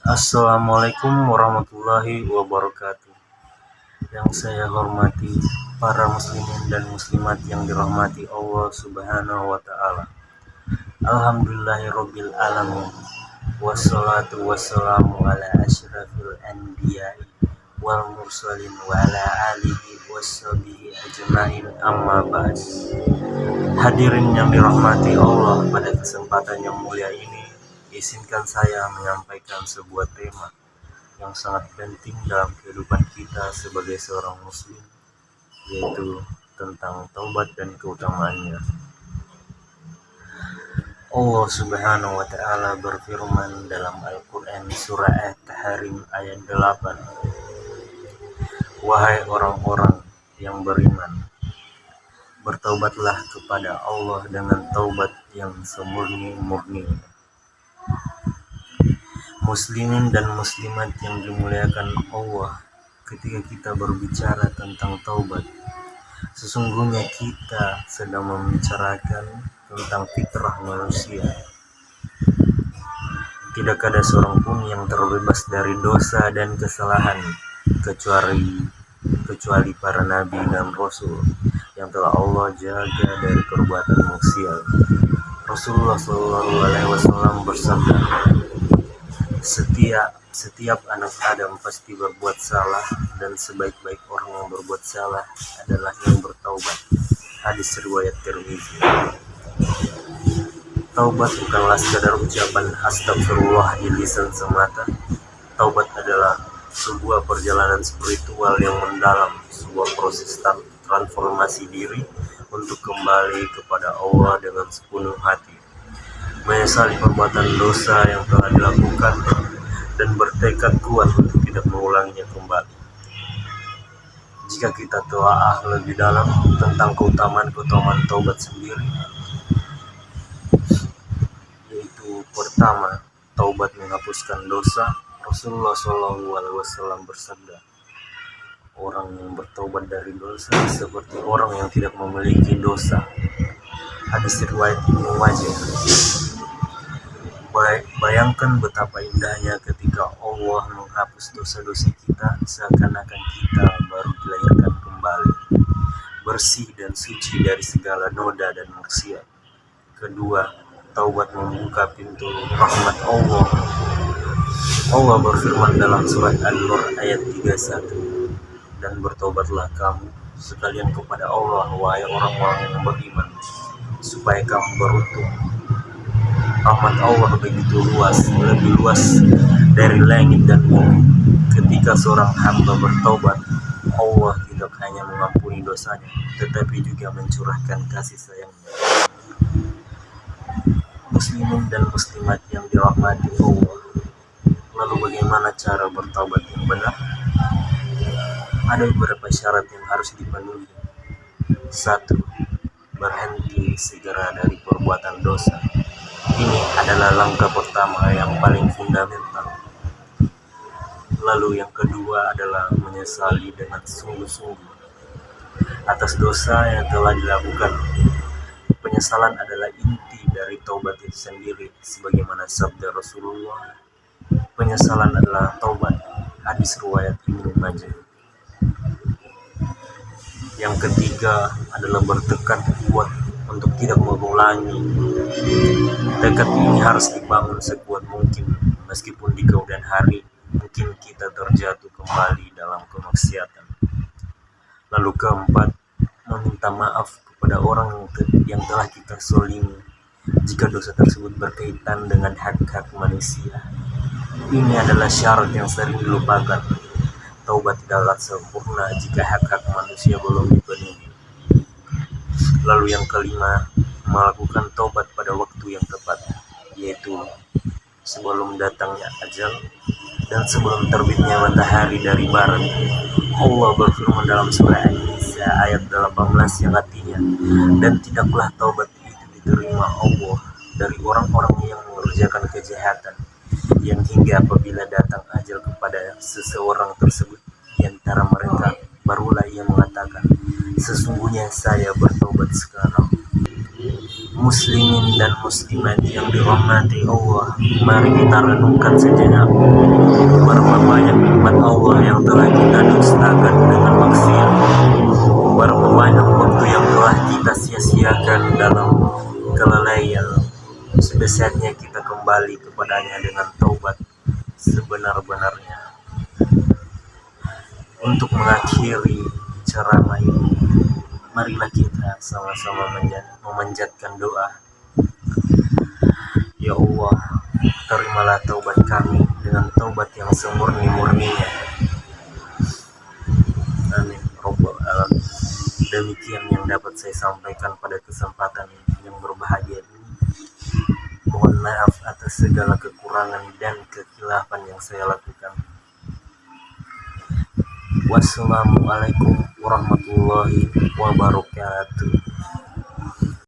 Assalamualaikum warahmatullahi wabarakatuh. Yang saya hormati para muslimin dan muslimat yang dirahmati Allah Subhanahu wa taala. Alhamdulillahirabbil alamin. Wassalatu wassalamu ala asyrafil anbiya'i wal mursalin wa ala alihi washabihi ajmain, amma ba'd. Hadirin yang dirahmati Allah, pada kesempatan yang mulia ini izinkan saya menyampaikan sebuah tema yang sangat penting dalam kehidupan kita sebagai seorang muslim, yaitu tentang taubat dan keutamaannya. Allah Subhanahu wa taala berfirman dalam Al-Qur'an surah At-Tahrim ayat 8. Wahai orang-orang yang beriman, bertaubatlah kepada Allah dengan taubat yang semurni-murni. Muslimin dan muslimat yang dimuliakan Allah, ketika kita berbicara tentang taubat, sesungguhnya kita sedang membicarakan tentang fitrah manusia. Tidak ada seorang pun yang terbebas dari dosa dan kesalahan kecuali para nabi dan rasul yang telah Allah jaga dari perbuatan maksiat. Rasulullah SAW bersabda, Setiap anak Adam pasti berbuat salah, dan sebaik-baik orang yang berbuat salah adalah yang bertaubat. Hadis riwayat Tirmizi. Taubat bukanlah sekadar ucapan astagfirullah di lisan semata. Taubat adalah sebuah perjalanan spiritual yang mendalam, sebuah proses transformasi diri untuk kembali kepada Allah dengan sepenuh hati, menyesali perbuatan dosa yang telah dilakukan, dan bertekad kuat untuk tidak mengulanginya kembali. Jika kita telah lebih dalam tentang keutamaan taubat sendiri, yaitu pertama, taubat menghapuskan dosa. Rasulullah SAW bersabda, orang yang bertaubat dari dosa seperti orang yang tidak memiliki dosa. Hadis riwayat Ibnu Majah. Bayangkan betapa indahnya ketika Allah menghapus dosa-dosa kita, seakan-akan kita baru dilahirkan kembali, bersih dan suci dari segala noda dan maksiat. Kedua, taubat membuka pintu rahmat Allah. Allah berfirman dalam surat An-Nur ayat 31, dan bertobatlah kamu sekalian kepada Allah, wahai orang-orang yang beriman, supaya kamu beruntung. Rahmat Allah begitu luas, lebih luas dari langit dan bumi. Ketika seorang hamba bertaubat, Allah tidak hanya mengampuni dosanya, tetapi juga mencurahkan kasih sayangnya. Muslimin dan muslimat yang dirahmati Allah, lalu bagaimana cara bertaubat yang benar? Ada beberapa syarat yang harus dipenuhi. 1. Berhenti segera dari perbuatan dosa. Ini adalah langkah pertama yang paling fundamental. Lalu yang kedua adalah menyesali dengan sungguh-sungguh atas dosa yang telah dilakukan. Penyesalan adalah inti dari taubat itu sendiri, sebagaimana sabda Rasulullah, penyesalan adalah taubat. Hadis riwayat Ibnu Majah. Yang ketiga adalah bertekad kuat untuk tidak mengulangi. Tekad ini harus dibangun sekuat mungkin, meskipun di kemudian hari mungkin kita terjatuh kembali dalam kemaksiatan. Lalu keempat, meminta maaf kepada orang yang telah kita zalimi jika dosa tersebut berkaitan dengan hak-hak manusia. Ini adalah syarat yang sering dilupakan. Taubat tidaklah sempurna jika hak-hak manusia belum dipenuhi. Lalu yang kelima, melakukan taubat pada waktu yang tepat, yaitu sebelum datangnya ajal dan sebelum terbitnya matahari dari barat. Allah berfirman dalam surah An-Nisa ayat 18 yang artinya, dan tidaklah taubat itu diterima Allah dari orang-orang yang mengerjakan kejahatan, yang hingga apabila datang ajal kepada seseorang tersebut di antara mereka, barulah ia mengatakan, sesungguhnya saya bertobat sekarang. Muslimin dan muslimat yang dirahmati Allah, mari kita renungkan sejenak berapa banyak nikmat Allah yang telah kita dustakan dengan maksiat, berapa banyak waktu yang telah kita sia-siakan dalam kelalaian. Sudah saatnya kita kembali kepadanya dengan taubat sebenar-benarnya. Untuk mengakhiri ceramah ini, marilah kita sama-sama memanjatkan doa. Ya Allah, terimalah taubat kami dengan taubat yang semurni-murninya. Amin. Rabbal alamin. Demikian yang dapat saya sampaikan pada kesempatan yang berbahagia ini. Mohon maaf atas segala kekurangan dan kekhilafan yang saya lakukan. Wassalamualaikum warahmatullahi wabarakatuh.